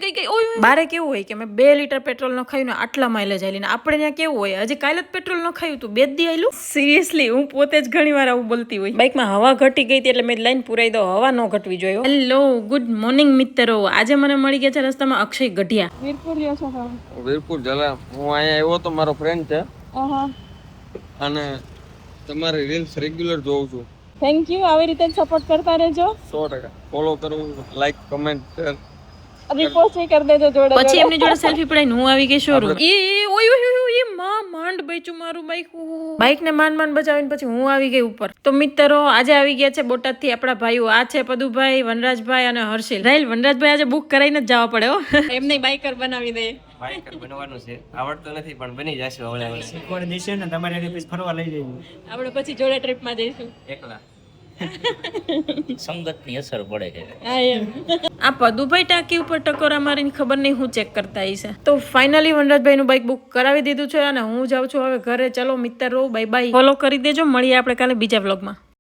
ગઈ ઓય બારે કેવું હોય કે મેં 2 લીટર પેટ્રોલ ન ખાયું ને આટલા માઇલેજ આલી ને આપણે ત્યાં કેવું હોય હજી કાલે જ પેટ્રોલ ન ખાયું તું 2 દી આયલું સિરિયસલી હું પોતે જ ઘણી વાર આવું બોલતી હોય બાઇકમાં હવા ઘટી ગઈ હતી એટલે મેં લાઈન પુરાઈ દો હવા ન ઘટવી જોઈએ હેલો ગુડ મોર્નિંગ મિત્રો આજે મને મળી ગયા છે રસ્તામાં અક્ષય ગઢિયા વીરપુર રહ્યો છો વીરપુર જલા હું અહીંયા આવ્યો તો મારો ફ્રેન્ડ છે અને તમારી રીલ્સ રેગ્યુલર જોઉં છું થેન્ક યુ આવી રીતે સપોર્ટ કરતા રહેજો 100% ફોલો કરવું લાઈક કમેન્ટ શેર રિપોસ્ટ કરી દેજો જોડે પછી એમની જોડે સેલ્ફી પડાઈને હું આવી ગઈ શોરૂમ એ ઓય ઓય માંડ બચ્યું મારું બાઈક ને માંડ બચાવીને પછી હું આવી ગઈ ઉપર તો મિત્રો આજે આવી ગયા છે બોટાદ થી આપણા ભાઈઓ આ છે પદુભાઈ વનરાજભાઈ અને હર્ષિલ રાઈલ વનરાજભાઈ આજે બુક કરાઈને જ જવા પડે હો એમને બાઈકર બનાવી દે બાઈકર બનવાનું છે આવડતું નથી પણ બની જશે હવે શીખવાડી દેશે ને તમારે પછી ફરવા લઈ જઈએ આપણે પછી જોડે ટ્રીપમાં જઈશું એકલા સંગતની અસર પડે છે આ પદુભાઈ ટાંકી ઉપર ટકોરા મારીને ખબર નહીં હું ચેક કરતા હશે તો ફાઇનલી વનરાજભાઈ નું બાઈક બુક કરાવી દીધું છે અને હું જાઉં છું હવે ઘરે ચલો મિત્રો બાય બાય ફોલો કરી દેજો મળીએ આપણે કાલે બીજા વ્લોગમાં